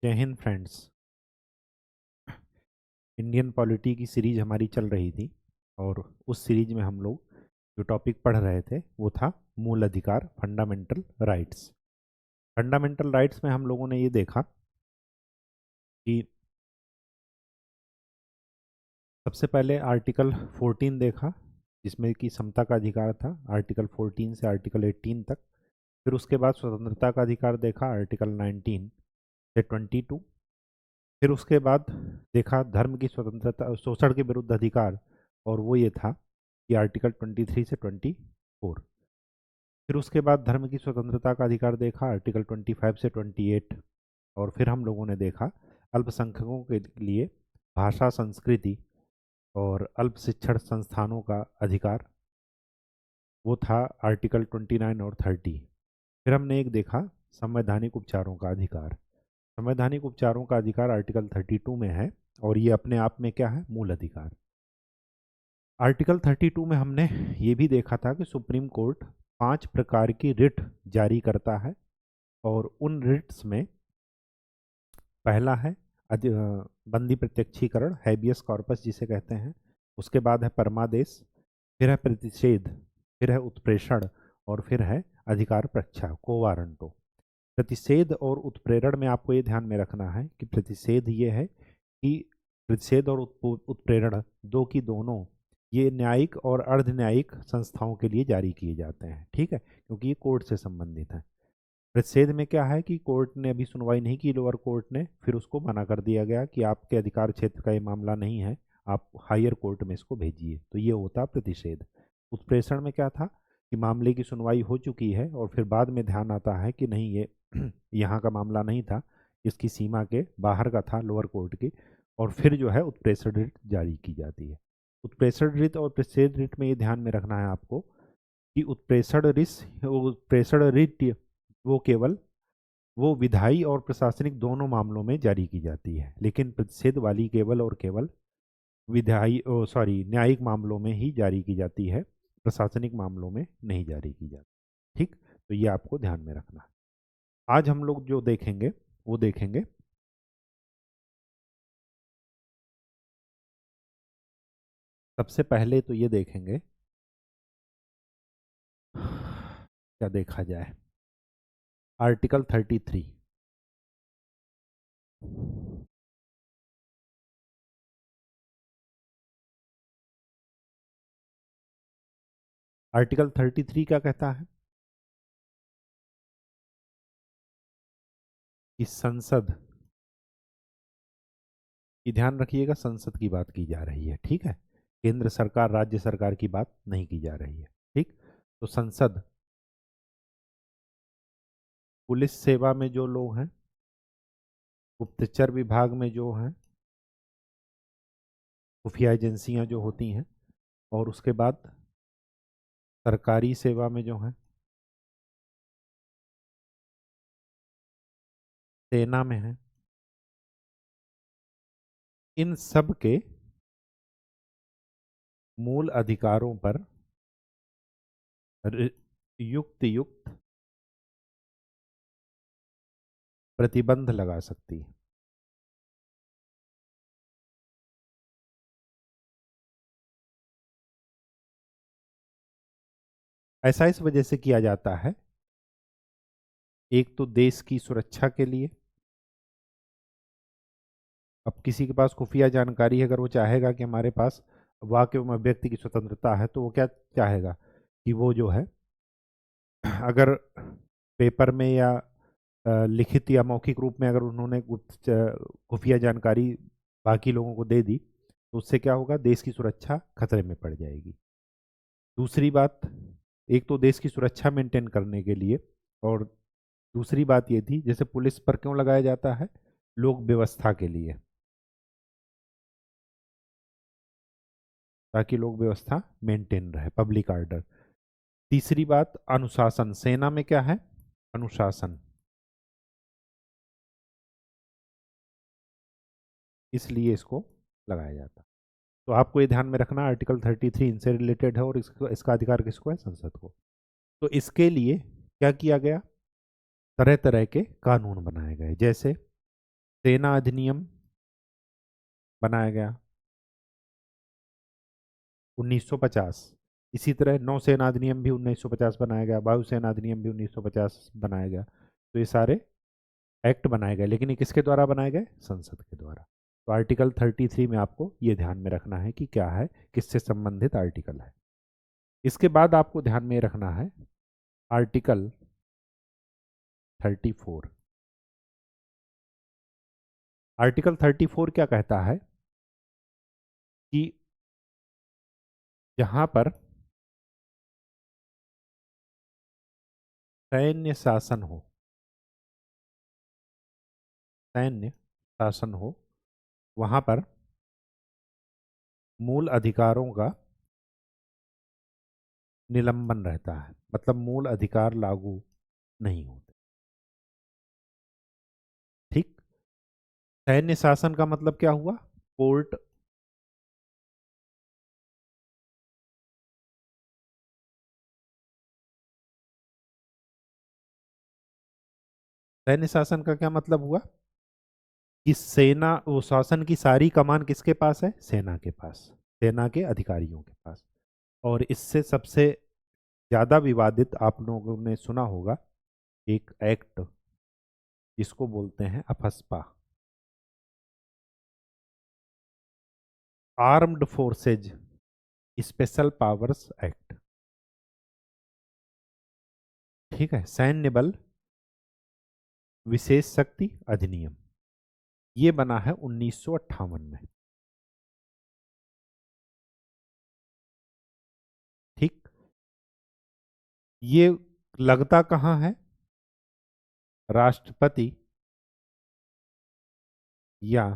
जय Hind friends. Indian polity की series हमारी चल रही थी और उस सीरीज में हम लोग जो टॉपिक पढ़ रहे थे वो था मूल अधिकार, फंडामेंटल राइट्स। फंडामेंटल राइट्स में हम लोगों ने ये देखा कि सबसे पहले आर्टिकल 14 देखा, जिसमें कि समता का अधिकार था, आर्टिकल 14 से आर्टिकल 18 तक। फिर उसके बाद स्वतंत्रता का अधिकार देखा, आर्टिकल 19 से 22। फिर उसके बाद देखा धर्म की स्वतंत्रता, शोषण के विरुद्ध अधिकार, और वो ये था कि आर्टिकल 23 से 24। फिर उसके बाद धर्म की स्वतंत्रता का अधिकार देखा, आर्टिकल 25 से 28। और फिर हम लोगों ने देखा अल्पसंख्यकों के लिए भाषा, संस्कृति और अल्प शिक्षण संस्थानों का अधिकार, वो था आर्टिकल 29 और 30। फिर हमने एक देखा संवैधानिक उपचारों का अधिकार। संवैधानिक उपचारों का अधिकार आर्टिकल 32 में है और ये अपने आप में क्या है, मूल अधिकार। आर्टिकल 32 में हमने ये भी देखा था कि सुप्रीम कोर्ट 5 प्रकार की रिट जारी करता है और उन रिट्स में पहला है बंदी प्रत्यक्षीकरण, हैबियस कॉर्पस जिसे कहते हैं। उसके बाद है परमादेश, फिर है प्रतिषेध, फिर है उत्प्रेषण, और फिर है अधिकार प्रच्छा, को वारंटो। प्रतिषेध और उत्प्रेरण में आपको ये ध्यान में रखना है कि प्रतिषेध ये है कि प्रतिषेध और उत्प्रेरण दो की दोनों ये न्यायिक और अर्ध न्यायिक संस्थाओं के लिए जारी किए जाते हैं, ठीक है, क्योंकि ये कोर्ट से संबंधित है। प्रतिषेध में क्या है कि कोर्ट ने अभी सुनवाई नहीं की, लोअर कोर्ट ने, फिर उसको मना कर दिया गया कि आपके अधिकार क्षेत्र का ये मामला नहीं है, आप हायर कोर्ट में इसको भेजिए, तो ये होता प्रतिषेध। उत्प्रेषण में क्या था कि मामले की सुनवाई हो चुकी है और फिर बाद में ध्यान आता है कि नहीं, ये यहाँ का मामला नहीं था, इसकी सीमा के बाहर का था, लोअर कोर्ट की, और फिर जो है उत्प्रेषण रिट जारी की जाती है। उत्प्रेषण रिट और प्रतिषेध रिट में ये ध्यान में रखना है आपको कि उत्प्रेषण रिट वो केवल वो विधायी और प्रशासनिक दोनों मामलों में जारी की जाती है, लेकिन प्रतिषेध वाली केवल और केवल न्यायिक मामलों में ही जारी की जाती है, प्रशासनिक मामलों में नहीं जारी की जाती। ठीक, तो ये आपको ध्यान में रखना है। आज हम लोग जो देखेंगे वो देखेंगे सबसे पहले तो ये देखेंगे, क्या देखा जाए, आर्टिकल 33। आर्टिकल 33 क्या कहता है कि संसद की, ध्यान रखिएगा, संसद की बात की जा रही है, ठीक है, केंद्र सरकार राज्य सरकार की बात नहीं की जा रही है। ठीक, तो संसद, पुलिस सेवा में जो लोग हैं, गुप्तचर विभाग में जो हैं, खुफिया एजेंसियां जो होती हैं, और उसके बाद सरकारी सेवा में जो हैं, सेना में हैं, इन सब के मूल अधिकारों पर युक्त युक्त प्रतिबंध लगा सकती है। ऐसा इस वजह से किया जाता है, एक तो देश की सुरक्षा के लिए। अब किसी के पास खुफिया जानकारी है, अगर वो चाहेगा कि हमारे पास वाक्य में व्यक्ति की स्वतंत्रता है, तो वो क्या चाहेगा कि वो जो है अगर पेपर में या लिखित या मौखिक रूप में अगर उन्होंने गुप्त खुफिया जानकारी बाकी लोगों को दे दी, तो उससे क्या होगा, देश की सुरक्षा खतरे में पड़ जाएगी। दूसरी बात, एक तो देश की सुरक्षा मेंटेन करने के लिए, और दूसरी बात ये थी, जैसे पुलिस पर क्यों लगाया जाता है, लोक व्यवस्था के लिए, ताकि लोक व्यवस्था मेंटेन रहे, पब्लिक ऑर्डर। तीसरी बात, अनुशासन, सेना में क्या है, अनुशासन, इसलिए इसको लगाया जाता है। तो आपको ये ध्यान में रखना, आर्टिकल 33 इनसे रिलेटेड है और इसका अधिकार किसको है, संसद को। तो इसके लिए क्या किया गया, तरह तरह के कानून बनाए गए, जैसे सेना अधिनियम बनाया गया 1950। इसी तरह नौसेना अधिनियम भी 1950 बनाया गया, वायुसेना अधिनियम भी 1950 बनाया गया। तो ये सारे एक्ट बनाए गए, लेकिन ये किसके द्वारा बनाए गए? संसद के द्वारा। तो आर्टिकल 33 में आपको ये ध्यान में रखना है कि क्या है, किससे संबंधित आर्टिकल है। इसके बाद आपको ध्यान में रखना है आर्टिकल 34। आर्टिकल 34 क्या कहता है कि जहां पर सैन्य शासन हो, सैन्य शासन हो, वहां पर मूल अधिकारों का निलंबन रहता है, मतलब मूल अधिकार लागू नहीं होते। ठीक। सैन्य शासन का मतलब क्या हुआ? कोर्ट, सैन्य शासन का क्या मतलब हुआ कि सेना, वो शासन की सारी कमान किसके पास है? सेना के पास, सेना के अधिकारियों के पास। और इससे सबसे ज्यादा विवादित आप लोगों ने सुना होगा एक एक्ट, जिसको बोलते हैं AFSPA, armed forces special powers act. ठीक है, सैन्य बल विशेष शक्ति अधिनियम, ये बना है 1958 में। ठीक। ये लगता कहाँ है? राष्ट्रपति या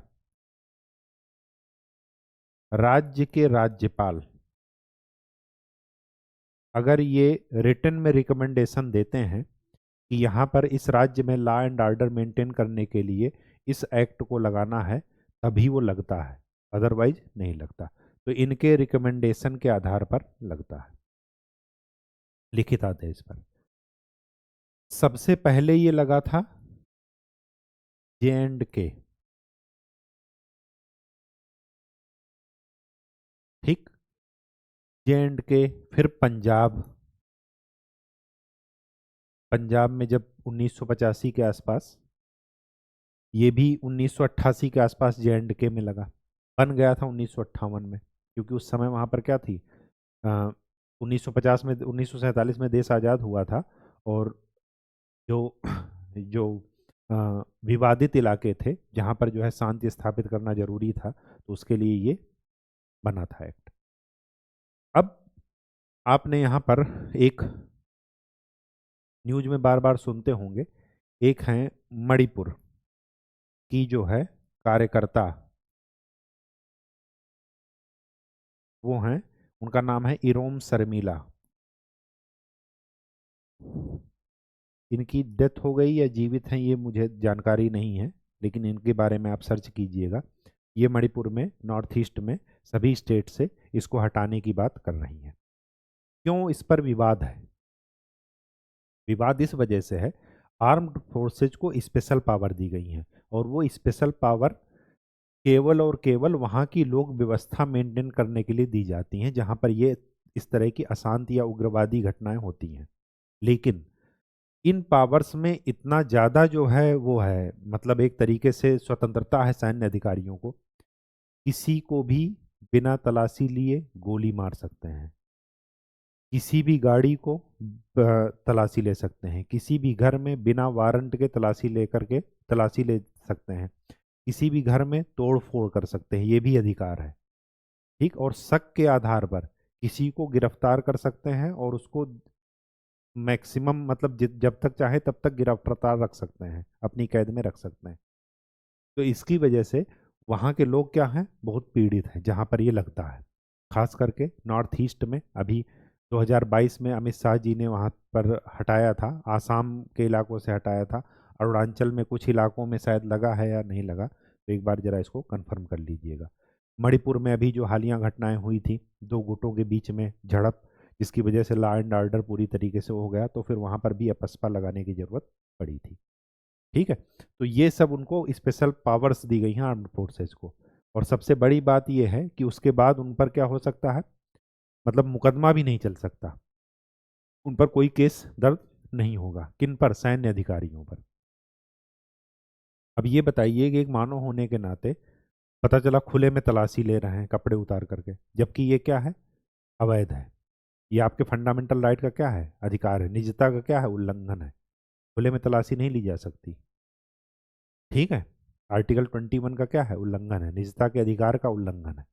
राज्य के राज्यपाल अगर ये रिटन में रिकमेंडेशन देते हैं कि यहाँ पर इस राज्य में लॉ एंड ऑर्डर मेंटेन करने के लिए इस एक्ट को लगाना है, तभी वो लगता है, अदरवाइज नहीं लगता। तो इनके रिकमेंडेशन के आधार पर लगता है, लिखित आदेश पर। सबसे पहले ये लगा था J&K। ठीक। J&K, फिर पंजाब। पंजाब में जब 1985 के आसपास, ये भी 1988 के आसपास J&K में लगा, बन गया था 1958 में, क्योंकि उस समय वहाँ पर क्या थी, 1950 में, 1947 में देश आज़ाद हुआ था। और जो जो विवादित इलाके थे, जहाँ पर जो है शांति स्थापित करना जरूरी था, तो उसके लिए ये बना था एक्ट। अब आपने यहाँ पर एक न्यूज में बार बार सुनते होंगे, एक है मणिपुर की जो है कार्यकर्ता, वो हैं, उनका नाम है इरोम शर्मिला। इनकी डेथ हो गई या जीवित हैं ये मुझे जानकारी नहीं है, लेकिन इनके बारे में आप सर्च कीजिएगा। ये मणिपुर में, नॉर्थ ईस्ट में सभी स्टेट से इसको हटाने की बात कर रही हैं। क्यों इस पर विवाद है? विवाद इस वजह से है, आर्म्ड फोर्सेज को स्पेशल पावर दी गई हैं, और वो स्पेशल पावर केवल और केवल वहाँ की लोक व्यवस्था मेंटेन करने के लिए दी जाती हैं, जहाँ पर ये इस तरह की अशांति या उग्रवादी घटनाएं होती हैं। लेकिन इन पावर्स में इतना ज़्यादा जो है वो है, मतलब एक तरीके से स्वतंत्रता है सैन्य अधिकारियों को, किसी को भी बिना तलाशी लिए गोली मार सकते हैं, किसी भी गाड़ी को तलाशी ले सकते हैं, किसी भी घर में बिना वारंट के तलाशी लेकर के तलाशी ले सकते हैं, किसी भी घर में तोड़ फोड़ कर सकते हैं, ये भी अधिकार है। ठीक। और शक के आधार पर किसी को गिरफ्तार कर सकते हैं, और उसको मैक्सिमम, मतलब जब तक चाहे तब तक गिरफ्तार रख सकते हैं, अपनी कैद में रख सकते हैं। तो इसकी वजह से वहाँ के लोग क्या हैं, बहुत पीड़ित हैं जहाँ पर ये लगता है। खास करके नॉर्थ ईस्ट में अभी 2022 में अमित शाह जी ने वहाँ पर हटाया था, आसाम के इलाकों से हटाया था, अरुणाचल में कुछ इलाकों में शायद लगा है या नहीं लगा, तो एक बार जरा इसको कंफर्म कर लीजिएगा। मणिपुर में अभी जो हालिया घटनाएं हुई थी, दो गुटों के बीच में झड़प, जिसकी वजह से लॉ एंड ऑर्डर पूरी तरीके से हो गया, तो फिर वहाँ पर भी अपस्पा लगाने की जरूरत पड़ी थी। ठीक है, तो ये सब उनको स्पेशल पावर्स दी गई हैं आर्म्ड फोर्सेस को। और सबसे बड़ी बात ये है कि उसके बाद उन पर क्या हो सकता है, मतलब मुकदमा भी नहीं चल सकता, उन पर कोई केस दर्ज नहीं होगा। किन पर? सैन्य अधिकारियों पर। अब ये बताइए कि एक मानव होने के नाते पता चला खुले में तलाशी ले रहे हैं कपड़े उतार करके, जबकि ये क्या है, अवैध है। ये आपके फंडामेंटल राइट का क्या है, अधिकार है, निजता का क्या है, उल्लंघन है। खुले में तलाशी नहीं ली जा सकती, ठीक है। आर्टिकल 21 का क्या है, उल्लंघन है, निजता के अधिकार का उल्लंघन है।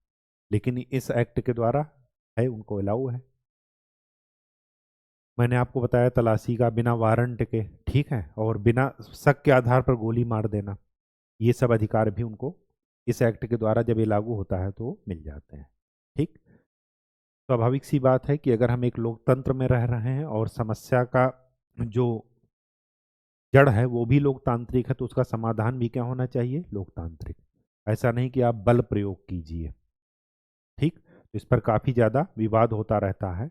लेकिन इस एक्ट के द्वारा है, उनको अलाउ है। मैंने आपको बताया तलाशी का बिना वारंट के, ठीक है, और बिना शक के आधार पर गोली मार देना, ये सब अधिकार भी उनको इस एक्ट के द्वारा जब ये लागू होता है तो मिल जाते हैं। ठीक, स्वाभाविक सी बात है कि अगर हम एक लोकतंत्र में रह रहे हैं और समस्या का जो जड़ है वो भी लोकतांत्रिक है, तो उसका समाधान भी क्या होना चाहिए, लोकतांत्रिक। ऐसा नहीं कि आप बल प्रयोग कीजिए। ठीक, तो इस पर काफ़ी ज़्यादा विवाद होता रहता है।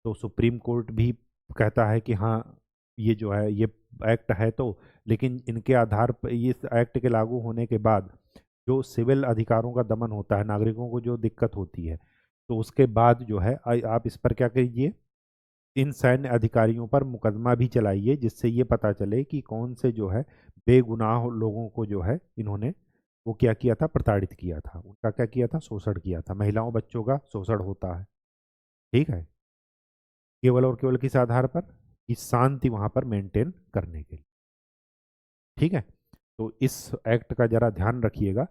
तो सुप्रीम कोर्ट भी कहता है कि हाँ, ये जो है ये एक्ट है, तो लेकिन इनके आधार पर इस एक्ट के लागू होने के बाद जो सिविल अधिकारों का दमन होता है, नागरिकों को जो दिक्कत होती है, तो उसके बाद जो है आप इस पर क्या कीजिए, इन सैन्य अधिकारियों पर मुकदमा भी चलाइए, जिससे ये पता चले कि कौन से जो है बेगुनाह लोगों को जो है इन्होंने वो क्या किया था, प्रताड़ित किया था, उनका क्या किया था, शोषण किया था। महिलाओं बच्चों का शोषण होता है, ठीक है, केवल और केवल किस आधार पर, कि शांति वहां पर मेंटेन करने के लिए। ठीक है, तो इस एक्ट का जरा ध्यान रखिएगा।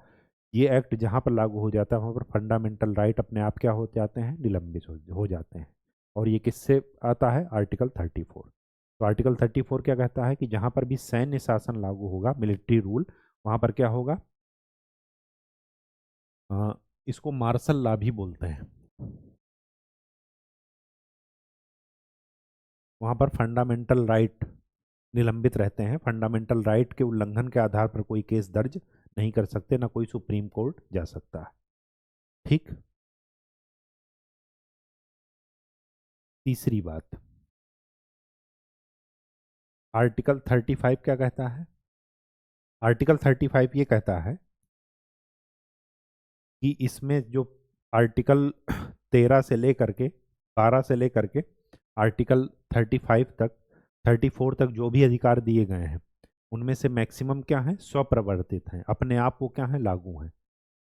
ये एक्ट जहाँ पर लागू हो जाता है वहाँ पर फंडामेंटल राइट अपने आप क्या हो जाते हैं, निलंबित हो जाते हैं। और ये किससे आता है, आर्टिकल 34। तो आर्टिकल 34 क्या कहता है कि जहाँ पर भी सैन्य शासन लागू होगा, मिलिट्री रूल, वहाँ पर क्या होगा, इसको मार्शल लॉ भी बोलते हैं। वहाँ पर फंडामेंटल राइट निलंबित रहते हैं, फंडामेंटल राइट के उल्लंघन के आधार पर कोई केस दर्ज नहीं कर सकते, ना कोई सुप्रीम कोर्ट जा सकता है। ठीक, तीसरी बात, आर्टिकल 35 क्या कहता है, आर्टिकल 35 ये कहता है कि इसमें जो आर्टिकल 13 से लेकर के 12 से लेकर के आर्टिकल 35 तक 34 तक जो भी अधिकार दिए गए हैं, उनमें से मैक्सिमम क्या है, स्वप्रवर्तित हैं, अपने आप वो क्या है, लागू हैं।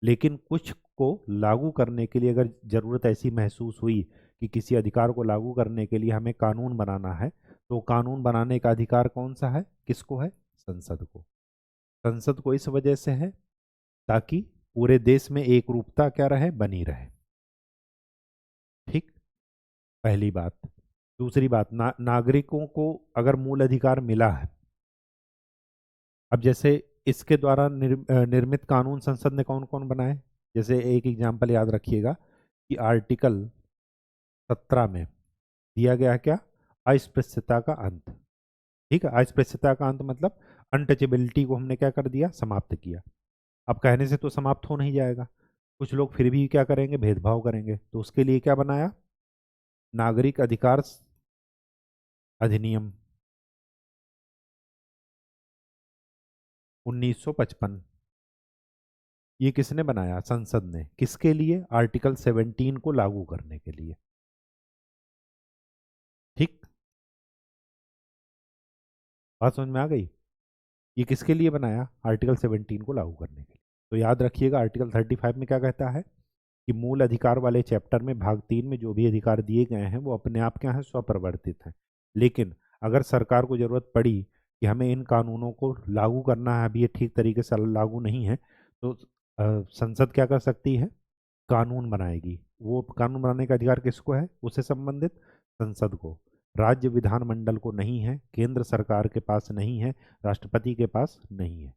लेकिन कुछ को लागू करने के लिए अगर ज़रूरत ऐसी महसूस हुई कि किसी अधिकार को लागू करने के लिए हमें कानून बनाना है, तो कानून बनाने का अधिकार कौन सा है, किसको है, संसद को। संसद को इस वजह से है ताकि पूरे देश में एक रूपता क्या रहे, बनी रहे। ठीक, पहली बात। दूसरी बात, नागरिकों को अगर मूल अधिकार मिला है, अब जैसे इसके द्वारा निर्मित कानून संसद ने कौन कौन बनाए, जैसे एक एग्जाम्पल याद रखिएगा कि आर्टिकल 17 में दिया गया है क्या, अस्पृश्यता का अंत। ठीक है, अस्पृश्यता का अंत मतलब अनटचेबिलिटी को हमने क्या कर दिया, समाप्त किया। अब कहने से तो समाप्त हो नहीं जाएगा, कुछ लोग फिर भी क्या करेंगे, भेदभाव करेंगे, तो उसके लिए क्या बनाया, नागरिक अधिकार अधिनियम 1955। ये किसने बनाया, संसद ने, किसके लिए, आर्टिकल 17 को लागू करने के लिए। ठीक, बात समझ में आ गई, ये किसके लिए बनाया, आर्टिकल 17 को लागू करने के लिए। तो याद रखिएगा आर्टिकल 35 में क्या कहता है कि मूल अधिकार वाले चैप्टर में भाग 3 में जो भी अधिकार दिए गए हैं वो अपने आप क्या हैं, स्वप्रवर्तित हैं। लेकिन अगर सरकार को जरूरत पड़ी कि हमें इन कानूनों को लागू करना है, अभी ये ठीक तरीके से लागू नहीं है, तो संसद क्या कर सकती है, कानून बनाएगी। वो कानून बनाने का अधिकार किसको है, उससे संबंधित संसद को। राज्य विधानमंडल को नहीं है, केंद्र सरकार के पास नहीं है, राष्ट्रपति के पास नहीं है।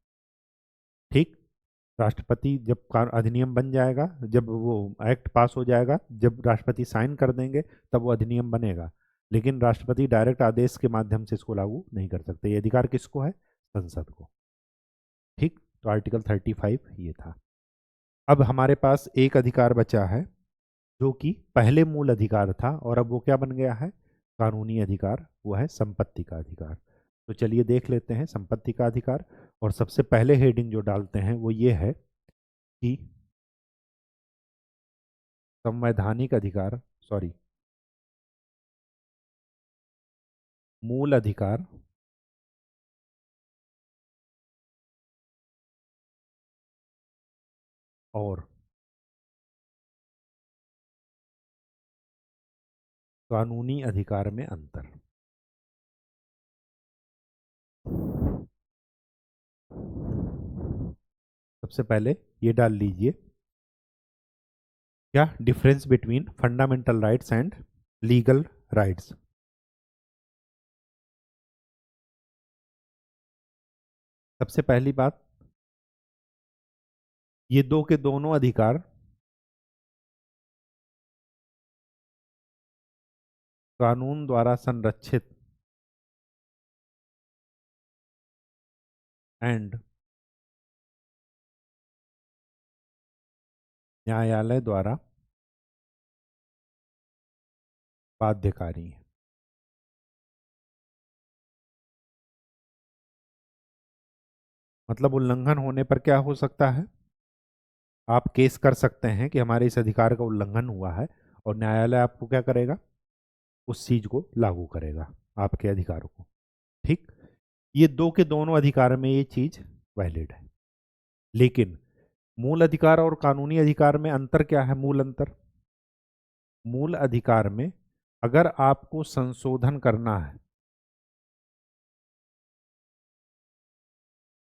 ठीक, राष्ट्रपति जब अधिनियम बन जाएगा, जब वो एक्ट पास हो जाएगा, जब राष्ट्रपति साइन कर देंगे तब वो अधिनियम बनेगा। लेकिन राष्ट्रपति डायरेक्ट आदेश के माध्यम से इसको लागू नहीं कर सकते, ये अधिकार किसको है, संसद को। ठीक, तो आर्टिकल 35 ये था। अब हमारे पास एक अधिकार बचा है जो कि पहले मूल अधिकार था और अब वो क्या बन गया है, कानूनी अधिकार, वो है संपत्ति का अधिकार। तो चलिए देख लेते हैं संपत्ति का अधिकार। और सबसे पहले हेडिंग जो डालते हैं वो ये है कि संवैधानिक अधिकार, सॉरी, मूल अधिकार और कानूनी अधिकार में अंतर। सबसे पहले ये डाल लीजिए, क्या difference between fundamental rights and legal rights. सबसे पहली बात, ये दो के दोनों अधिकार कानून द्वारा संरक्षित एंड न्यायालय द्वारा बाध्यकारी है। मतलब उल्लंघन होने पर क्या हो सकता है, आप केस कर सकते हैं कि हमारे इस अधिकार का उल्लंघन हुआ है, और न्यायालय आपको क्या करेगा, उस चीज को लागू करेगा, आपके अधिकारों को। ठीक, ये दो के दोनों अधिकार में ये चीज वैलिड है। लेकिन मूल अधिकार और कानूनी अधिकार में अंतर क्या है? मूल अंतर, मूल अधिकार में अगर आपको संशोधन करना है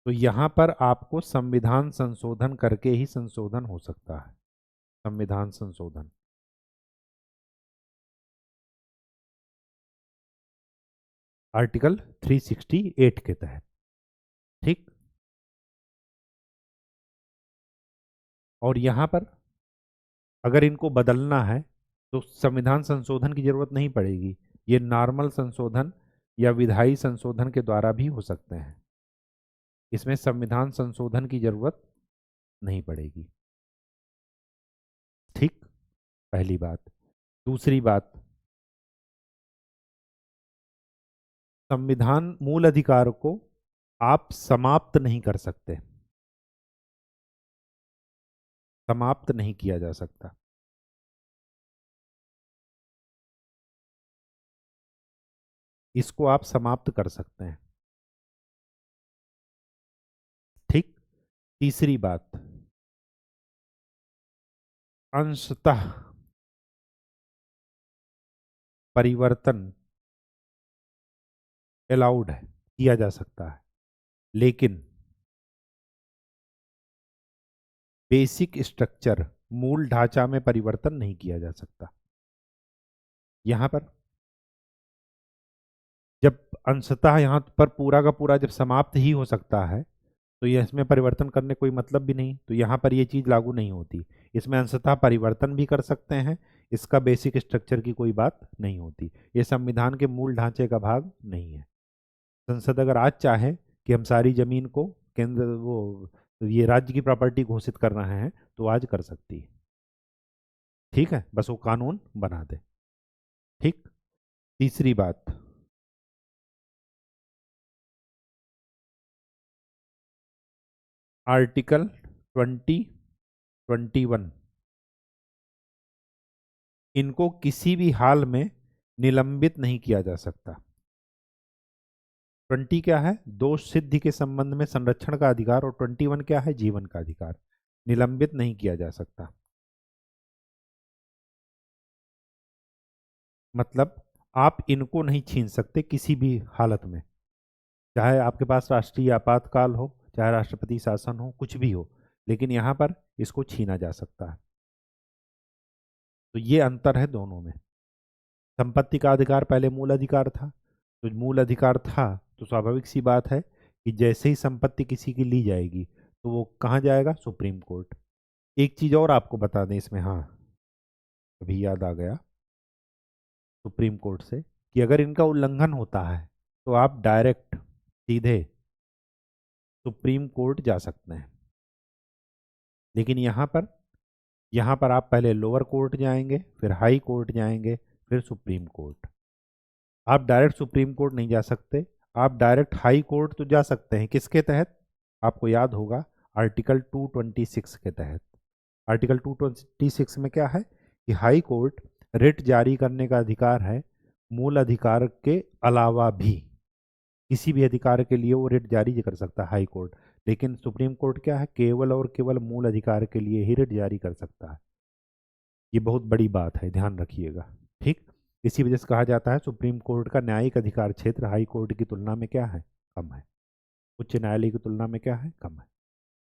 तो यहां पर आपको संविधान संशोधन करके ही संशोधन हो सकता है। संविधान संशोधन आर्टिकल 368 के तहत। ठीक, और यहां पर अगर इनको बदलना है तो संविधान संशोधन की जरूरत नहीं पड़ेगी, ये नॉर्मल संशोधन या विधायी संशोधन के द्वारा भी हो सकते हैं, इसमें संविधान संशोधन की जरूरत नहीं पड़ेगी। ठीक, पहली बात। दूसरी बात, संविधान मूल अधिकार को आप समाप्त नहीं कर सकते, समाप्त नहीं किया जा सकता। इसको आप समाप्त कर सकते हैं। ठीक, तीसरी बात, अंशतः परिवर्तन अलाउड है, किया जा सकता है, लेकिन बेसिक स्ट्रक्चर, मूल ढांचा में परिवर्तन नहीं किया जा सकता। यहां पर जब अंशतः, यहां पर पूरा का पूरा जब समाप्त ही हो सकता है तो यह इसमें परिवर्तन करने कोई मतलब भी नहीं, तो यहां पर यह चीज लागू नहीं होती। इसमें अंशतः परिवर्तन भी कर सकते हैं, इसका बेसिक स्ट्रक्चर की कोई बात नहीं होती, ये संविधान के मूल ढांचे का भाग नहीं है। संसद अगर आज चाहे कि हम सारी जमीन को केंद्र वो ये राज्य की प्रॉपर्टी घोषित कर रहे हैं तो आज कर सकती है। ठीक है, बस वो कानून बना दे। ठीक, तीसरी बात, आर्टिकल 2021 इनको किसी भी हाल में निलंबित नहीं किया जा सकता। 20 क्या है? दोष सिद्धि के संबंध में संरक्षण का अधिकार, और 21 क्या है? जीवन का अधिकार। निलंबित नहीं किया जा सकता, मतलब आप इनको नहीं छीन सकते किसी भी हालत में, चाहे आपके पास राष्ट्रीय आपातकाल हो, चाहे राष्ट्रपति शासन हो, कुछ भी हो, लेकिन यहां पर इसको छीना जा सकता है। तो ये अंतर है दोनों में। संपत्ति का अधिकार पहले मूल अधिकार था, तो मूल अधिकार था तो स्वाभाविक सी बात है कि जैसे ही संपत्ति किसी की ली जाएगी तो वो कहाँ जाएगा? Supreme court. एक चीज और आपको बता दें इसमें, हाँ अभी याद आ गया सुप्रीम कोर्ट से, कि अगर इनका उल्लंघन होता है तो आप डायरेक्ट सीधे सुप्रीम कोर्ट जा सकते हैं। लेकिन यहाँ पर आप पहले लोअर कोर्ट जाएंगे, फिर हाई कोर्ट जाएंगे, फिर सुप्रीम कोर्ट। आप डायरेक्ट सुप्रीम कोर्ट नहीं जा सकते, आप डायरेक्ट हाई कोर्ट तो जा सकते हैं, किसके तहत? आपको याद होगा आर्टिकल 226 के तहत। आर्टिकल 226 में क्या है कि हाई कोर्ट रिट जारी करने का अधिकार है, मूल अधिकार के अलावा भी किसी भी अधिकार के लिए वो रिट जारी कर सकता है हाई कोर्ट। लेकिन सुप्रीम कोर्ट क्या है, केवल और केवल मूल अधिकार के लिए ही रिट जारी कर सकता है। ये बहुत बड़ी बात है, ध्यान रखिएगा। ठीक, इसी वजह से कहा जाता है सुप्रीम कोर्ट का न्यायिक अधिकार क्षेत्र हाई कोर्ट की तुलना में क्या है, कम है, उच्च न्यायालय की तुलना में क्या है, कम है।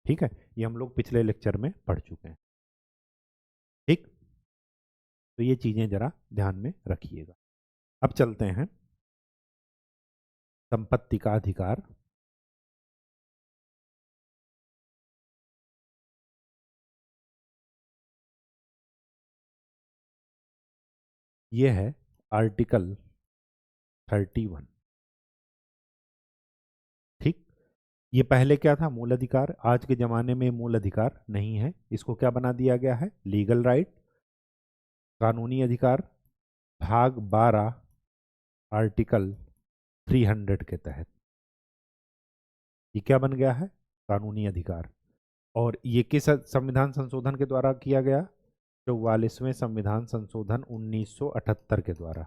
ठीक है, ये हम लोग पिछले लेक्चर में पढ़ चुके हैं। ठीक, तो ये चीज़ें जरा ध्यान में रखिएगा। अब चलते हैं संपत्ति का अधिकार। ये है आर्टिकल 31। ठीक, ये पहले क्या था, मूल अधिकार। आज के ज़माने में मूल अधिकार नहीं है, इसको क्या बना दिया गया है, लीगल राइट, कानूनी अधिकार, भाग 12 आर्टिकल 300 के तहत ये क्या बन गया है, कानूनी अधिकार। और ये किस संविधान संशोधन के द्वारा किया गया, 44वें संविधान संशोधन 1978 के द्वारा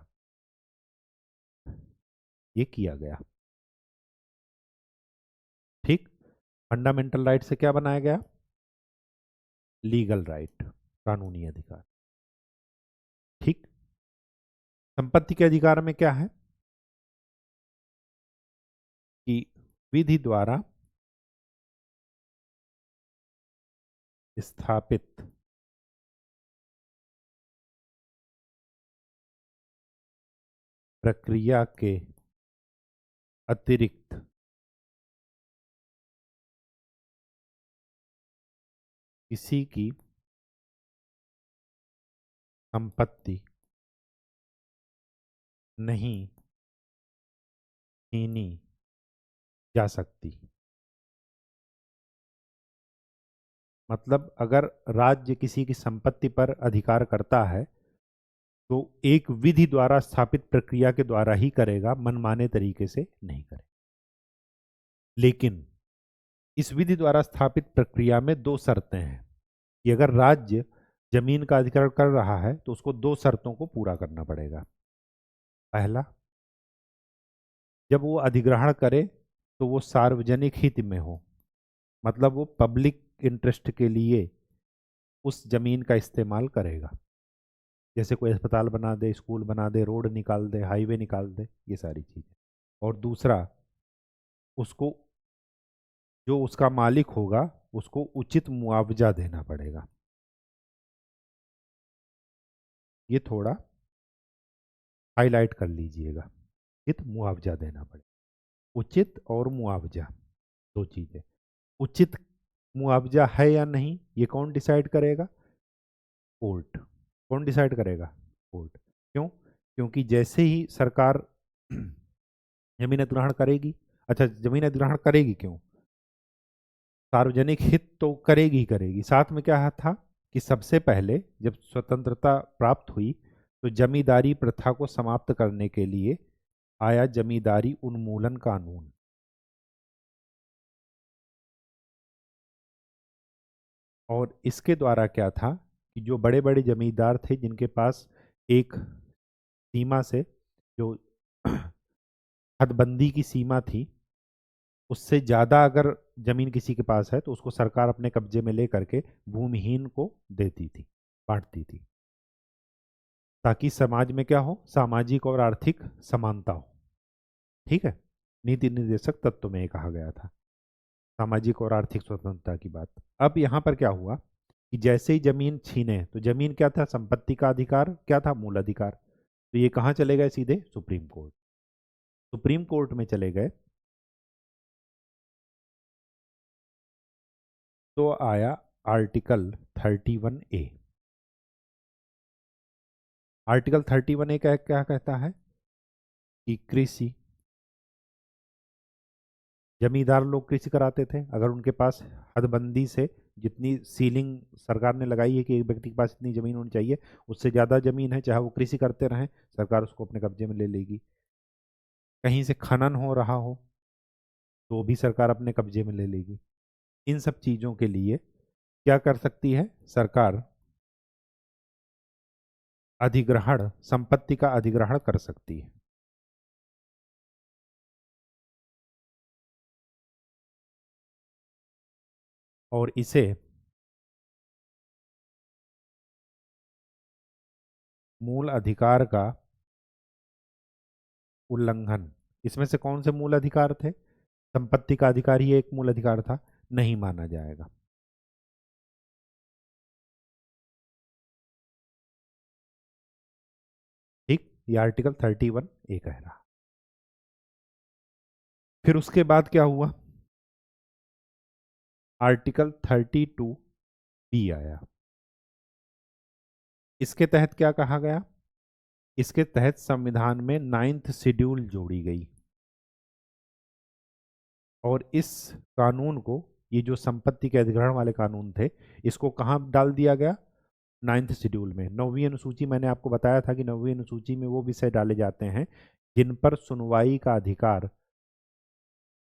ये किया गया। ठीक, फंडामेंटल राइट से क्या बनाया गया, लीगल राइट, कानूनी अधिकार। ठीक, संपत्ति के अधिकार में क्या है कि विधि द्वारा स्थापित प्रक्रिया के अतिरिक्त किसी की संपत्ति नहीं छीनी जा सकती। मतलब अगर राज्य किसी की संपत्ति पर अधिकार करता है तो एक विधि द्वारा स्थापित प्रक्रिया के द्वारा ही करेगा, मनमाने तरीके से नहीं करेगा। लेकिन इस विधि द्वारा स्थापित प्रक्रिया में दो शर्तें हैं कि अगर राज्य जमीन का अधिग्रहण कर रहा है तो उसको दो शर्तों को पूरा करना पड़ेगा। पहला, जब वो अधिग्रहण करे तो वो सार्वजनिक हित में हो, मतलब वो पब्लिक इंटरेस्ट के लिए उस जमीन का इस्तेमाल करेगा। जैसे कोई अस्पताल बना दे, स्कूल बना दे, रोड निकाल दे, हाईवे निकाल दे, ये सारी चीज़ें। और दूसरा, उसको जो उसका मालिक होगा उसको उचित मुआवजा देना पड़ेगा। ये थोड़ा हाईलाइट कर लीजिएगा, उचित मुआवजा देना पड़ेगा। उचित और मुआवजा दो चीज़ें। उचित मुआवजा है या नहीं ये कौन डिसाइड करेगा, कोर्ट। कौन डिसाइड करेगा, कोर्ट। क्यों, क्योंकि जैसे ही सरकार जमीन अधिग्रहण करेगी, अच्छा जमीन अधिग्रहण करेगी क्यों, सार्वजनिक हित तो करेगी ही करेगी। साथ में क्या था कि सबसे पहले जब स्वतंत्रता प्राप्त हुई तो जमींदारी प्रथा को समाप्त करने के लिए आया जमींदारी उन्मूलन कानून। और इसके द्वारा क्या था कि जो बड़े बड़े जमींदार थे जिनके पास एक सीमा से जो हदबंदी की सीमा थी, उससे ज़्यादा अगर जमीन किसी के पास है तो उसको सरकार अपने कब्जे में ले करके भूमिहीन को देती थी, बांटती थी, ताकि समाज में क्या हो, सामाजिक और आर्थिक समानता हो। ठीक है, नीति निर्देशक तत्व में ये कहा गया था, सामाजिक और आर्थिक स्वतंत्रता की बात। अब यहाँ पर क्या हुआ कि जैसे ही जमीन छीने तो जमीन क्या था, संपत्ति का अधिकार क्या था, मूल अधिकार। तो ये कहाँ चले गए, सीधे सुप्रीम कोर्ट। सुप्रीम कोर्ट में चले गए तो आया आर्टिकल 31A। आर्टिकल 31A क्या क्या कहता है कि कृषि, जमींदार लोग कृषि कराते थे, अगर उनके पास हदबंदी से जितनी सीलिंग सरकार ने लगाई है कि एक व्यक्ति के पास इतनी जमीन होनी चाहिए, उससे ज़्यादा जमीन है चाहे वो कृषि करते रहें, सरकार उसको अपने कब्जे में ले लेगी। कहीं से खनन हो रहा हो तो भी सरकार अपने कब्जे में ले लेगी। इन सब चीज़ों के लिए क्या कर सकती है सरकार? अधिग्रहण, संपत्ति का अधिग्रहण कर सकती है। और इसे मूल अधिकार का उल्लंघन, इसमें से कौन से मूल अधिकार थे? संपत्ति का अधिकार ही एक मूल अधिकार था, नहीं माना जाएगा। ठीक, ये आर्टिकल 31A कह रहा। फिर उसके बाद क्या हुआ? आर्टिकल 32B आया। इसके तहत क्या कहा गया? इसके तहत संविधान में 9th शेड्यूल जोड़ी गई और इस कानून को, ये जो संपत्ति के अधिग्रहण वाले कानून थे, इसको कहाँ डाल दिया गया? 9th शेड्यूल में। 9वीं अनुसूची, मैंने आपको बताया था कि 9वीं अनुसूची में वो विषय डाले जाते हैं जिन पर सुनवाई का अधिकार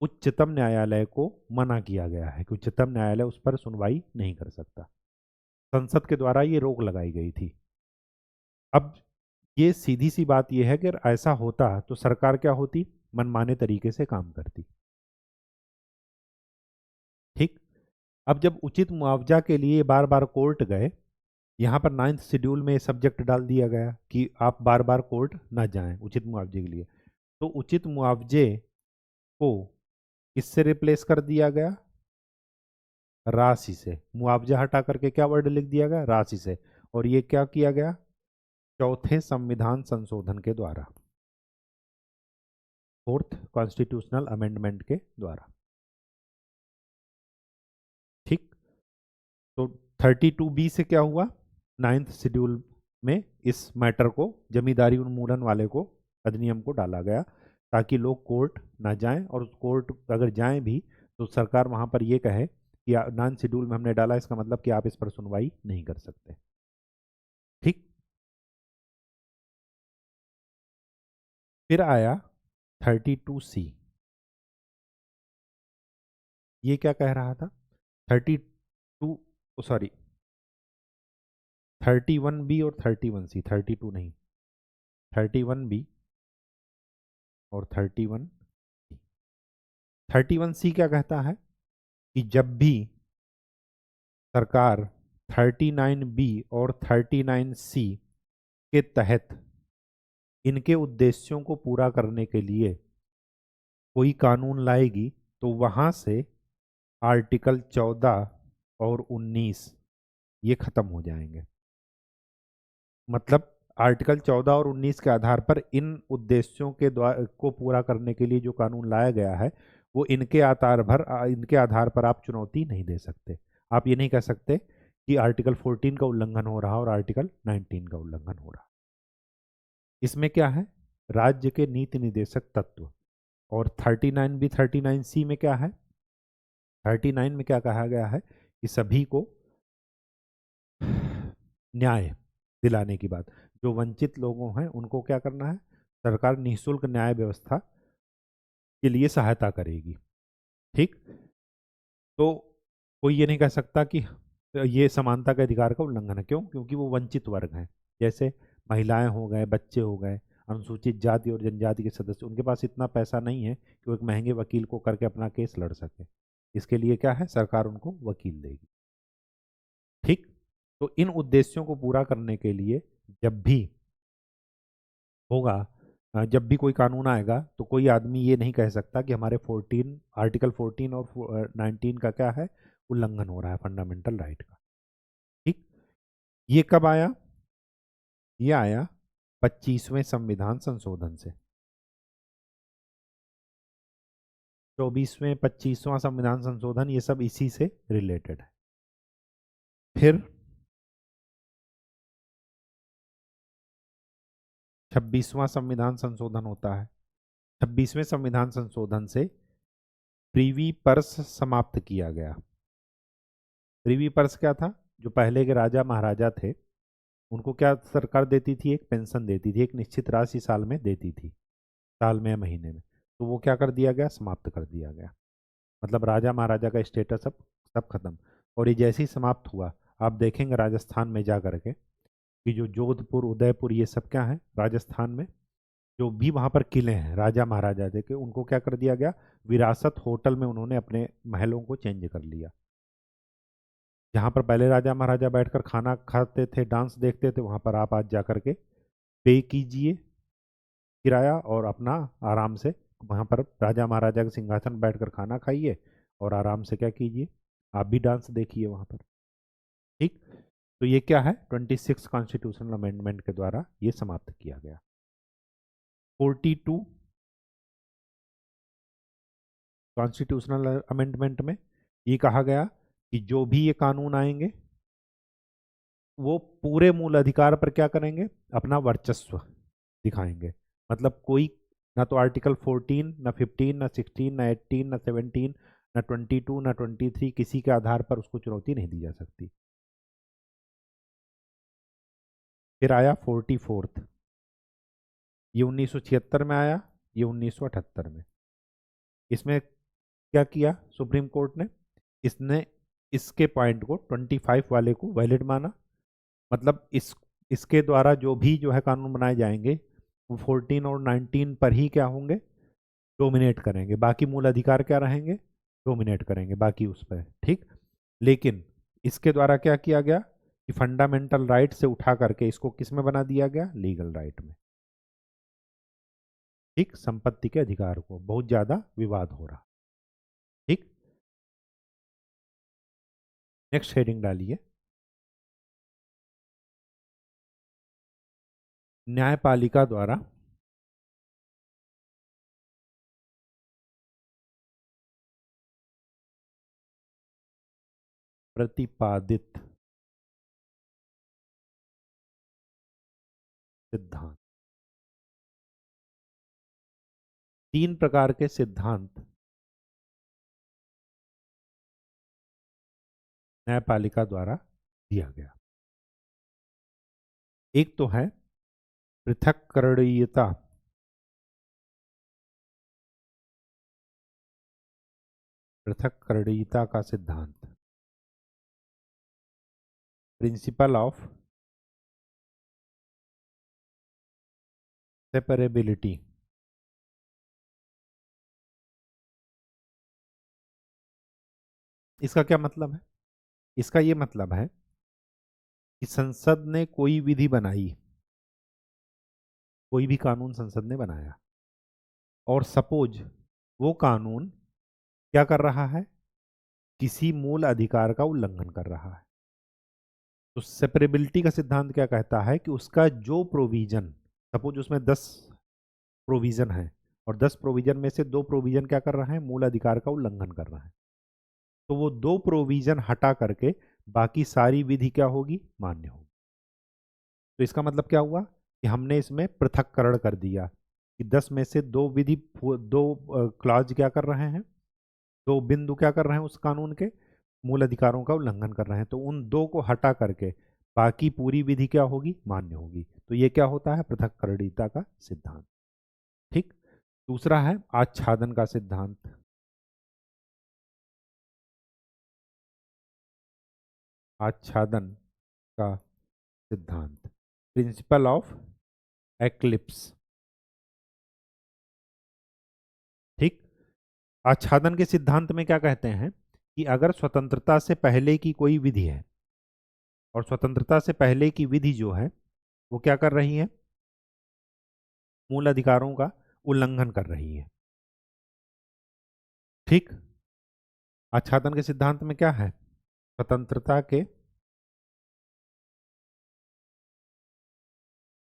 उच्चतम न्यायालय को मना किया गया है कि उच्चतम न्यायालय उस पर सुनवाई नहीं कर सकता। संसद के द्वारा ये रोक लगाई गई थी। अब ये सीधी सी बात यह है कि अगर ऐसा होता तो सरकार क्या होती? मनमाने तरीके से काम करती। ठीक। अब जब उचित मुआवजा के लिए बार बार कोर्ट गए, यहाँ पर 9th शेड्यूल में सब्जेक्ट डाल दिया गया कि आप बार बार कोर्ट ना जाएं उचित मुआवजे के लिए, तो उचित मुआवजे को किससे रिप्लेस कर दिया गया? राशि से। मुआवजा हटा करके क्या वर्ड लिख दिया गया? राशि से। और ये क्या किया गया? चौथे संविधान संशोधन के द्वारा, 4th कॉन्स्टिट्यूशनल अमेंडमेंट के द्वारा। ठीक। तो 32B से क्या हुआ? 9th शेड्यूल में इस मैटर को, जमींदारी उन्मूलन वाले को, अधिनियम को डाला गया ताकि लोग कोर्ट ना जाएं, और कोर्ट अगर जाएं भी तो सरकार वहां पर ये कहे कि 9th शेड्यूल में हमने डाला, इसका मतलब कि आप इस पर सुनवाई नहीं कर सकते। ठीक। फिर आया 32C। ये क्या कह रहा था? 32, सॉरी, 31B और 31C, 32 नहीं, 31B और 31C क्या कहता है कि जब भी सरकार 39B और 39C के तहत इनके उद्देश्यों को पूरा करने के लिए कोई कानून लाएगी तो वहां से आर्टिकल 14 और 19 ये खत्म हो जाएंगे। मतलब आर्टिकल 14 और 19 के आधार पर इन उद्देश्यों के द्वारा को पूरा करने के लिए जो कानून लाया गया है, वो इनके आधार पर आप चुनौती नहीं दे सकते। आप ये नहीं कह सकते कि आर्टिकल 14 का उल्लंघन हो रहा और आर्टिकल 19 का उल्लंघन हो रहा। इसमें क्या है? राज्य के नीति निर्देशक तत्व। और 39B 39C में क्या है? 39 में क्या कहा गया है कि सभी को न्याय दिलाने की बात, जो वंचित लोगों हैं उनको क्या करना है? सरकार निःशुल्क न्याय व्यवस्था के लिए सहायता करेगी। ठीक। तो कोई ये नहीं कह सकता कि ये समानता के अधिकार का उल्लंघन है। क्यों? क्योंकि वो वंचित वर्ग हैं। जैसे महिलाएं हो गए, बच्चे हो गए, अनुसूचित जाति और जनजाति के सदस्य, उनके पास इतना पैसा नहीं है कि वो एक महंगे वकील को करके अपना केस लड़ सके। इसके लिए क्या है? सरकार उनको वकील देगी। ठीक। तो इन उद्देश्यों को पूरा करने के लिए जब भी होगा, जब भी कोई कानून आएगा तो कोई आदमी ये नहीं कह सकता कि हमारे 14, आर्टिकल 14 और 19 का क्या है? उल्लंघन हो रहा है फंडामेंटल राइट का। ठीक। ये कब आया? ये आया 25वें संविधान संशोधन से। 24वें 25वां संविधान संशोधन, ये सब इसी से रिलेटेड है। फिर 26वां संविधान संशोधन होता है। 26वें संविधान संशोधन से प्रीवी पर्स समाप्त किया गया। प्रीवी पर्स क्या था? जो पहले के राजा महाराजा थे उनको क्या सरकार देती थी? एक पेंशन देती थी, एक निश्चित राशि साल में देती थी, साल में या महीने में। तो वो क्या कर दिया गया, समाप्त कर दिया गया। मतलब राजा महाराजा का स्टेटस अब सब खत्म। और ये जैसे ही समाप्त हुआ, आप देखेंगे राजस्थान में जा करके कि जो जोधपुर, उदयपुर, ये सब क्या है राजस्थान में, जो भी वहाँ पर किले हैं राजा महाराजा के, उनको क्या कर दिया गया, विरासत होटल में उन्होंने अपने महलों को चेंज कर लिया। जहाँ पर पहले राजा महाराजा बैठकर खाना खाते थे, डांस देखते थे, वहाँ पर आप आज जा करके पे कीजिए किराया और अपना आराम से वहाँ पर राजा महाराजा के सिंहासन पर बैठकर खाना खाइए और आराम से क्या कीजिए, आप भी डांस देखिए वहाँ पर। ठीक। तो ये क्या है, 26 कॉन्स्टिट्यूशनल अमेंडमेंट के द्वारा ये समाप्त किया गया। 42 कॉन्स्टिट्यूशनल अमेंडमेंट में ये कहा गया कि जो भी ये कानून आएंगे वो पूरे मूल अधिकार पर क्या करेंगे, अपना वर्चस्व दिखाएंगे। मतलब कोई ना तो आर्टिकल 14, ना 15, ना 16, ना 18, ना 17, ना 22, ना 23 किसी के आधार पर उसको चुनौती नहीं दी जा सकती। फिर आया 44th, ये 1976 में आया, ये 1978 में। इसमें क्या किया सुप्रीम कोर्ट ने, इसने इसके पॉइंट को 25 वाले को वैलिड माना। मतलब इसके द्वारा जो भी जो है कानून बनाए जाएंगे वो 14 और 19 पर ही क्या होंगे, डोमिनेट करेंगे, बाकी मूल अधिकार क्या रहेंगे, डोमिनेट करेंगे बाकी उस पर। ठीक। लेकिन इसके द्वारा क्या किया गया कि फंडामेंटल राइट से उठा करके इसको किस में बना दिया गया, लीगल राइट में। ठीक। संपत्ति के अधिकार को बहुत ज्यादा विवाद हो रहा। ठीक। नेक्स्ट हेडिंग डालिए, न्यायपालिका द्वारा प्रतिपादित सिद्धांत। 3 प्रकार के सिद्धांत न्यायपालिका द्वारा दिया गया। एक तो है पृथक्करणीयता, पृथक्करणीयता का सिद्धांत, प्रिंसिपल ऑफ सेपरेबिलिटी। इसका क्या मतलब है, इसका ये मतलब है कि संसद ने कोई विधि बनाई, कोई भी कानून संसद ने बनाया, और सपोज वो कानून क्या कर रहा है, किसी मूल अधिकार का उल्लंघन कर रहा है, तो सेपरेबिलिटी का सिद्धांत क्या कहता है कि उसका जो प्रोविजन, सपोज उसमें 10 प्रोविजन है और 10 प्रोविजन में से 2 प्रोविजन क्या कर रहे हैं, मूल अधिकार का उल्लंघन कर रहे हैं, तो वो 2 प्रोविजन हटा करके बाकी सारी विधि क्या होगी, मान्य होगी। तो इसका मतलब क्या हुआ कि हमने इसमें पृथक्करण कर दिया कि 10 में से 2 विधि, 2 क्लॉज क्या कर रहे हैं, 2 बिंदु क्या कर रहे हैं उस कानून के, मूल अधिकारों का उल्लंघन कर रहे हैं, तो उन 2 को हटा करके बाकी पूरी विधि क्या होगी, मान्य होगी। तो ये क्या होता है, पृथक्करणीयता का सिद्धांत। ठीक। दूसरा है आच्छादन का सिद्धांत। आच्छादन का सिद्धांत, प्रिंसिपल ऑफ एक्लिप्स। ठीक। आच्छादन के सिद्धांत में क्या कहते हैं कि अगर स्वतंत्रता से पहले की कोई विधि है और स्वतंत्रता से पहले की विधि जो है वो क्या कर रही है, मूल अधिकारों का उल्लंघन कर रही है। ठीक। आच्छादन के सिद्धांत में क्या है, स्वतंत्रता के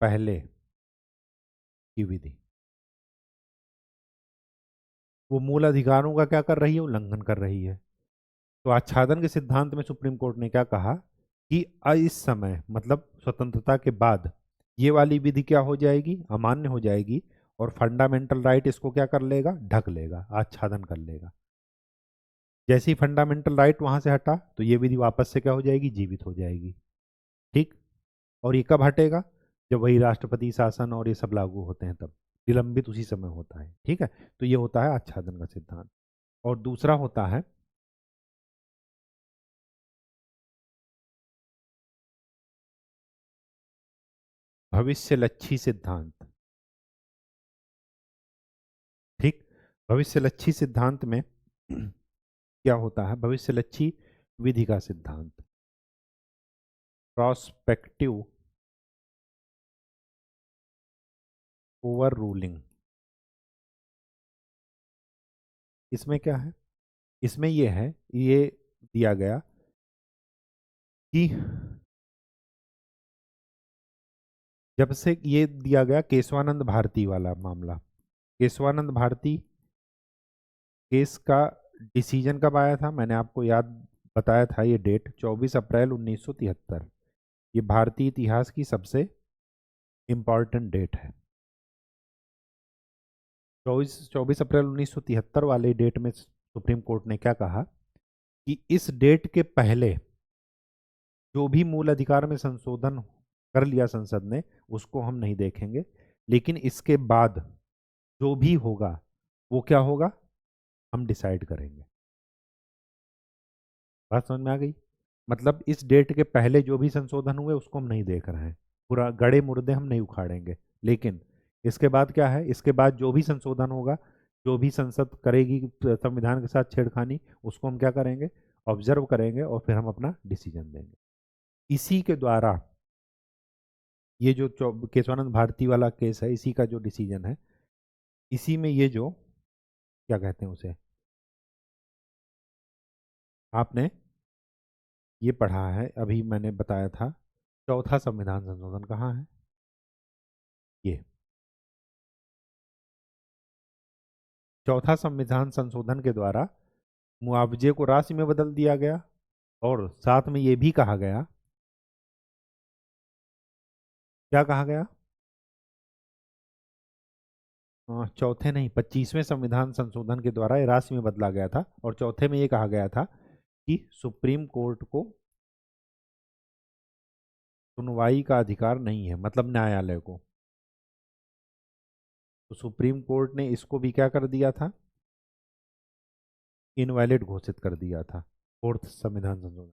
पहले की विधि वो मूल अधिकारों का क्या कर रही है, उल्लंघन कर रही है। तो आच्छादन के सिद्धांत में सुप्रीम कोर्ट ने क्या कहा कि इस समय मतलब स्वतंत्रता के बाद ये वाली विधि क्या हो जाएगी, अमान्य हो जाएगी, और फंडामेंटल राइट इसको क्या कर लेगा, ढक लेगा, आच्छादन कर लेगा। जैसे ही फंडामेंटल राइट वहां से हटा तो ये विधि वापस से क्या हो जाएगी, जीवित हो जाएगी। ठीक। और ये कब हटेगा, जब वही राष्ट्रपति शासन और ये सब लागू होते हैं तब। निलंबित उसी समय होता है। ठीक है, तो ये होता है आच्छादन का सिद्धांत। और दूसरा होता है भविष्यलक्षी सिद्धांत। ठीक, भविष्यलक्षी सिद्धांत में क्या होता है, भविष्यलक्षी विधि का सिद्धांत, प्रोस्पेक्टिव ओवर रूलिंग। इसमें क्या है, इसमें ये है, ये दिया गया कि जब से ये दिया गया केशवानंद भारती वाला मामला, केशवानंद भारती केस का डिसीजन कब आया था, मैंने आपको याद बताया था ये डेट 24 अप्रैल 1973। ये भारतीय इतिहास की सबसे इम्पॉर्टेंट डेट है। 24 अप्रैल 1973 वाले डेट में सुप्रीम कोर्ट ने क्या कहा कि इस डेट के पहले जो भी मूल अधिकार में संशोधन कर लिया संसद ने उसको हम नहीं देखेंगे, लेकिन इसके बाद जो भी होगा वो क्या होगा हम डिसाइड करेंगे। बात समझ में आ गई? मतलब इस डेट के पहले जो भी संशोधन हुए उसको हम नहीं देख रहे हैं, पूरा गड़े मुर्दे हम नहीं उखाड़ेंगे। लेकिन इसके बाद क्या है, इसके बाद जो भी संशोधन होगा, जो भी संसद करेगी संविधान के साथ छेड़खानी, उसको हम क्या करेंगे, ऑब्जर्व करेंगे और फिर हम अपना डिसीजन देंगे। इसी के द्वारा ये जो केशवानंद भारती वाला केस है, इसी का जो डिसीजन है, इसी में ये जो क्या कहते हैं उसे, आपने ये पढ़ा है, अभी मैंने बताया था, चौथा संविधान संशोधन कहाँ है, ये चौथा संविधान संशोधन के द्वारा मुआवजे को राशि में बदल दिया गया और साथ में ये भी कहा गया, क्या कहा गया, चौथे नहीं 25वें संविधान संशोधन के द्वारा ये राशि में बदला गया था और चौथे में ये कहा गया था कि सुप्रीम कोर्ट को सुनवाई का अधिकार नहीं है, मतलब न्यायालय को। तो सुप्रीम कोर्ट ने इसको भी क्या कर दिया था, इनवैलिड घोषित कर दिया था, फोर्थ संविधान संशोधन।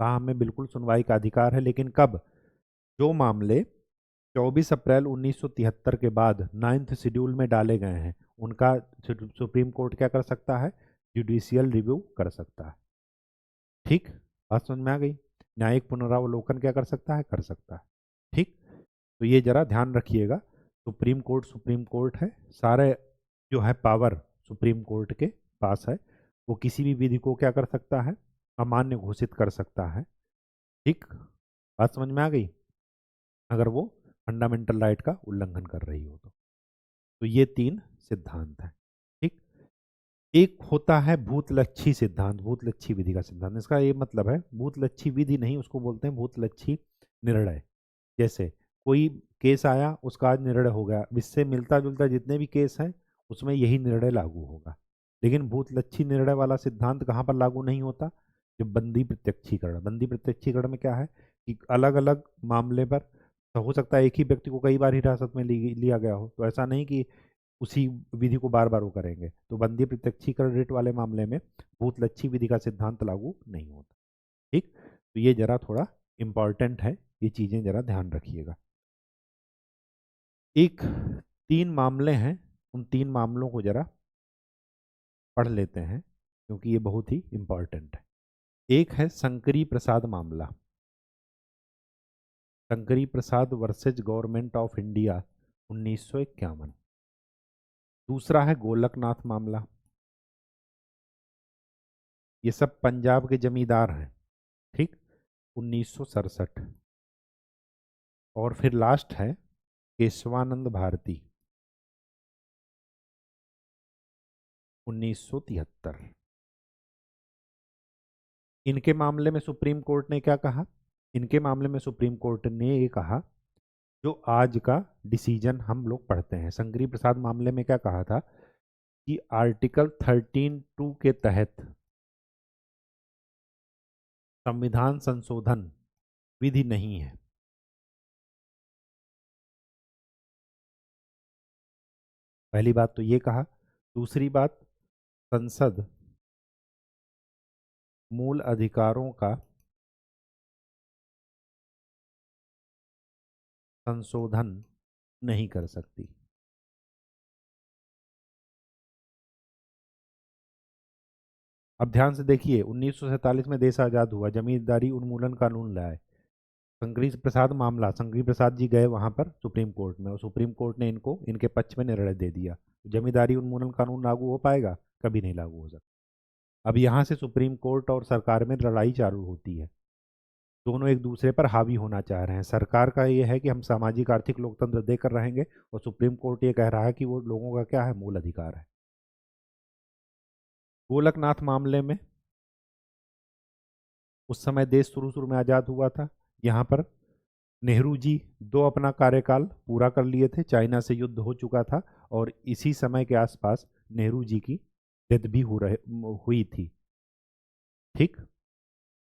कहा हमें बिल्कुल सुनवाई का अधिकार है, लेकिन कब, जो मामले 24 अप्रैल 1973 के बाद 9th शेड्यूल में डाले गए हैं उनका सुप्रीम कोर्ट क्या कर सकता है, जुडिशियल रिव्यू कर सकता है। ठीक, बात समझ में आ गई? न्यायिक पुनरावलोकन क्या कर सकता है, कर सकता है। ठीक, तो ये जरा ध्यान रखिएगा, सुप्रीम कोर्ट है, सारे जो है पावर सुप्रीम कोर्ट के पास है, वो किसी भी विधि को क्या कर सकता है, अमान्य घोषित कर सकता है। ठीक, बात समझ में आ गई, अगर वो फंडामेंटल राइट का उल्लंघन कर रही हो तो ये तीन सिद्धांत हैं। ठीक, एक होता है भूतलक्षी सिद्धांत, भूतलक्षी विधि का सिद्धांत, इसका ये मतलब है भूतलक्षी विधि नहीं, उसको बोलते हैं भूतलक्षी निर्णय। जैसे कोई केस आया, उसका आज निर्णय हो गया, इससे मिलता जुलता जितने भी केस हैं उसमें यही निर्णय लागू होगा। लेकिन भूतलक्षी निर्णय वाला सिद्धांत कहाँ पर लागू नहीं होता, जब बंदी प्रत्यक्षीकरण, बंदी प्रत्यक्षीकरण में क्या है कि अलग अलग मामले पर तो हो सकता है एक ही व्यक्ति को कई बार हिरासत में लिया गया हो, तो ऐसा नहीं कि उसी विधि को बार बार वो करेंगे, तो बंदी प्रत्यक्षीकरण रेट वाले मामले में भूतलक्षी विधि का सिद्धांत लागू नहीं होता। ठीक, तो ये जरा थोड़ा इम्पॉर्टेंट है, ये चीज़ें जरा ध्यान रखिएगा। एक तीन मामले हैं, उन तीन मामलों को जरा पढ़ लेते हैं क्योंकि ये बहुत ही इम्पॉर्टेंट है। एक है शंकरी प्रसाद मामला, शंकरी प्रसाद वर्सेज गवर्नमेंट ऑफ इंडिया 1951। दूसरा है गोलकनाथ मामला, ये सब पंजाब के जमींदार हैं। ठीक, 1967। और फिर लास्ट है केशवानंद भारती 1973। इनके मामले में सुप्रीम कोर्ट ने क्या कहा, इनके मामले में सुप्रीम कोर्ट ने ये कहा, जो आज का डिसीजन हम लोग पढ़ते हैं, शंकरी प्रसाद मामले में क्या कहा था कि आर्टिकल 13(2) के तहत संविधान संशोधन विधि नहीं है। पहली बात तो ये कहा। दूसरी बात, संसद मूल अधिकारों का संशोधन नहीं कर सकती। अब ध्यान से देखिए, 1947 में देश आज़ाद हुआ, जमींदारी उन्मूलन कानून लाए, शंकरी प्रसाद मामला, शंकरी प्रसाद जी गए वहां पर सुप्रीम कोर्ट में, और सुप्रीम कोर्ट ने इनको इनके पक्ष में निर्णय दे दिया। जमींदारी उन्मूलन कानून लागू हो पाएगा? कभी नहीं लागू हो सकता। अब यहाँ से सुप्रीम कोर्ट और सरकार में लड़ाई चालू होती है। दोनों एक दूसरे पर हावी होना चाह रहे हैं। सरकार का ये है कि हम सामाजिक आर्थिक लोकतंत्र देकर रहेंगे, और सुप्रीम कोर्ट ये कह रहा है कि वो लोगों का क्या है, मूल अधिकार है। गोलकनाथ मामले में उस समय देश शुरू शुरू में आज़ाद हुआ था। यहाँ पर नेहरू जी दो अपना कार्यकाल पूरा कर लिए थे, चाइना से युद्ध हो चुका था, और इसी समय के आसपास नेहरू जी की डेथ भी हुई थी। ठीक,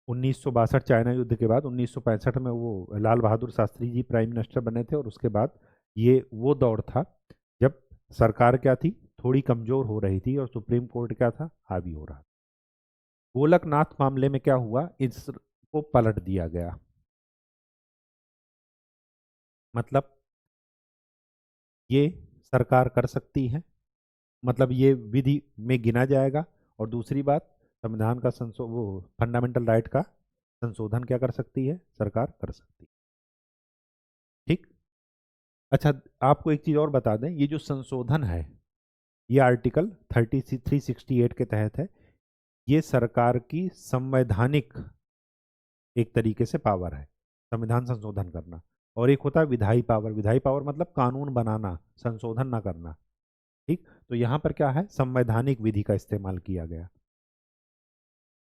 1962 चाइना युद्ध के बाद 1965 में वो लाल बहादुर शास्त्री जी प्राइम मिनिस्टर बने थे, और उसके बाद ये वो दौर था जब सरकार क्या थी, थोड़ी कमजोर हो रही थी, और सुप्रीम कोर्ट क्या था, हावी हो रहा था। गोलकनाथ मामले में क्या हुआ, इसको पलट दिया गया। मतलब ये सरकार कर सकती है, मतलब ये विधि में गिना जाएगा। और दूसरी बात, संविधान का वो फंडामेंटल राइट का संशोधन क्या कर सकती है, सरकार कर सकती है। ठीक। अच्छा, आपको एक चीज़ और बता दें, ये जो संशोधन है, ये आर्टिकल 368 के तहत है। ये सरकार की संवैधानिक एक तरीके से पावर है, संविधान संशोधन करना। और एक होता है विधायी पावर। विधायी पावर मतलब कानून बनाना, संशोधन ना करना। ठीक, तो यहाँ पर क्या है, संवैधानिक विधि का इस्तेमाल किया गया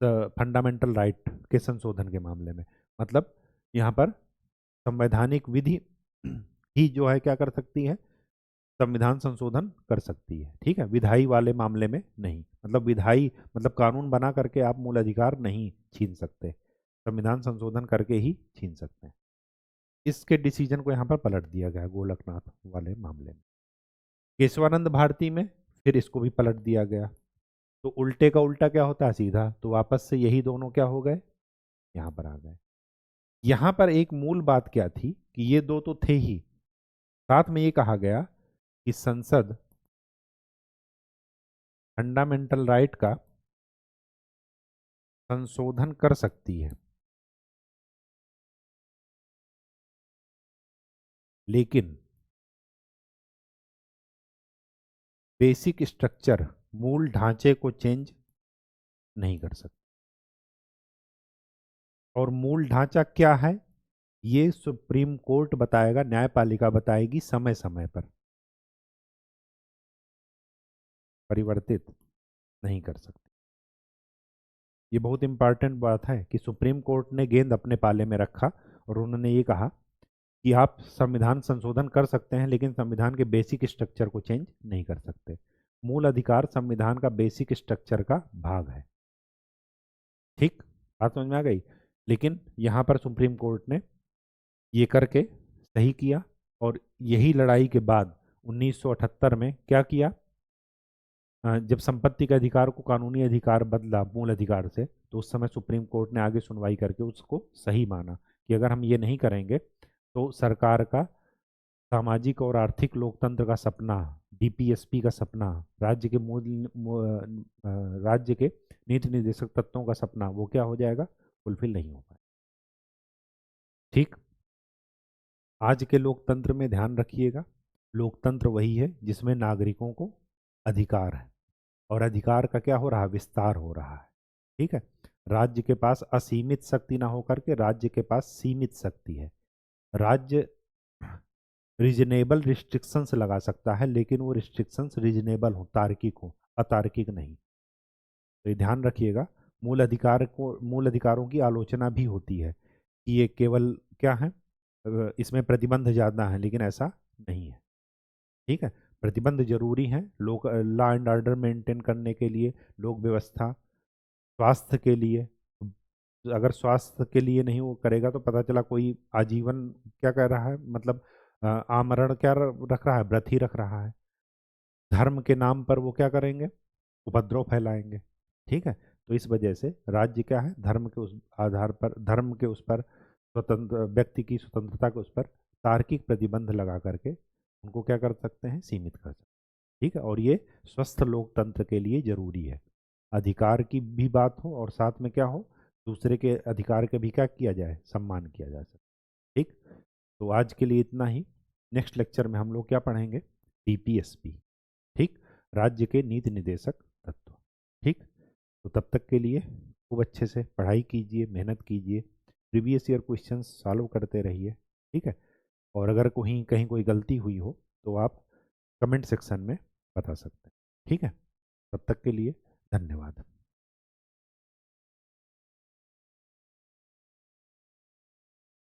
फंडामेंटल राइट के संशोधन के मामले में। मतलब यहाँ पर संवैधानिक विधि ही जो है क्या कर सकती है, संविधान संशोधन कर सकती है। ठीक है, विधायी वाले मामले में नहीं। मतलब विधायी मतलब कानून बना करके आप मूल अधिकार नहीं छीन सकते, संविधान संशोधन करके ही छीन सकते हैं। इसके डिसीजन को यहाँ पर पलट दिया गया गोलकनाथ वाले मामले में। केशवानंद भारती में फिर इसको भी पलट दिया गया। तो उल्टे का उल्टा क्या होता है, सीधा, तो वापस से यही दोनों क्या हो गए, यहाँ पर आ गए। यहाँ पर एक मूल बात क्या थी कि ये दो तो थे ही, साथ में ये कहा गया कि संसद फंडामेंटल राइट का संशोधन कर सकती है, लेकिन बेसिक स्ट्रक्चर, मूल ढांचे को चेंज नहीं कर सकती। और मूल ढांचा क्या है, ये सुप्रीम कोर्ट बताएगा, न्यायपालिका बताएगी समय समय पर, परिवर्तित नहीं कर सकती। ये बहुत इंपॉर्टेंट बात है कि सुप्रीम कोर्ट ने गेंद अपने पाले में रखा, और उन्होंने ये कहा कि आप संविधान संशोधन कर सकते हैं, लेकिन संविधान के बेसिक स्ट्रक्चर को चेंज नहीं कर सकते। मूल अधिकार संविधान का बेसिक स्ट्रक्चर का भाग है। ठीक, बात समझ में आ गई। लेकिन यहाँ पर सुप्रीम कोर्ट ने ये करके सही किया, और यही लड़ाई के बाद 1978 में क्या किया, जब संपत्ति के अधिकार को कानूनी अधिकार बदला मूल अधिकार से, तो उस समय सुप्रीम कोर्ट ने आगे सुनवाई करके उसको सही माना कि अगर हम ये नहीं करेंगे तो सरकार का सामाजिक और आर्थिक लोकतंत्र का सपना, डीपीएसपी का सपना, राज्य के राज्य के नीति निर्देशक तत्वों का सपना, वो क्या हो जाएगा, फुलफिल नहीं हो पाएगा। ठीक, आज के लोकतंत्र में ध्यान रखिएगा, लोकतंत्र वही है जिसमें नागरिकों को अधिकार है, और अधिकार का क्या हो रहा है, विस्तार हो रहा है। ठीक है, राज्य के पास असीमित शक्ति ना होकर के राज्य के पास सीमित शक्ति है। राज्य रीजनेबल रिस्ट्रिक्शंस लगा सकता है, लेकिन वो रिस्ट्रिक्शंस रीजनेबल हो, तार्किक हो, अतार्किक नहीं। तो ये ध्यान रखिएगा। मूल अधिकारों की आलोचना भी होती है कि ये केवल क्या है, इसमें प्रतिबंध ज़्यादा है, लेकिन ऐसा नहीं है। ठीक है, प्रतिबंध जरूरी है लोग लॉ एंड ऑर्डर मेंटेन करने के लिए, लोक व्यवस्था, स्वास्थ्य के लिए। अगर स्वास्थ्य के लिए नहीं वो करेगा तो पता चला कोई आजीवन क्या कर रहा है, मतलब आमरण क्या रख रहा है, व्रत ही रख रहा है। धर्म के नाम पर वो क्या करेंगे, उपद्रव फैलाएंगे। ठीक है, तो इस वजह से राज्य क्या है, धर्म के उस आधार पर, धर्म के उस पर स्वतंत्र व्यक्ति की स्वतंत्रता के उस पर तार्किक प्रतिबंध लगा करके उनको क्या कर सकते हैं, सीमित कर सकते हैं। ठीक है, और ये स्वस्थ लोकतंत्र के लिए जरूरी है। अधिकार की भी बात हो और साथ में क्या हो, दूसरे के अधिकार का भी क्या किया जाए, सम्मान किया जा सके। ठीक, तो आज के लिए इतना ही। नेक्स्ट लेक्चर में हम लोग क्या पढ़ेंगे, डीपीएसपी। ठीक, राज्य के नीति निदेशक तत्व। ठीक, तो तब तक के लिए खूब अच्छे से पढ़ाई कीजिए, मेहनत कीजिए, प्रीवियस ईयर क्वेश्चन सॉल्व करते रहिए। ठीक है, और अगर कहीं कहीं कोई गलती हुई हो तो आप कमेंट सेक्शन में बता सकते हैं। ठीक है, तब तक के लिए धन्यवाद।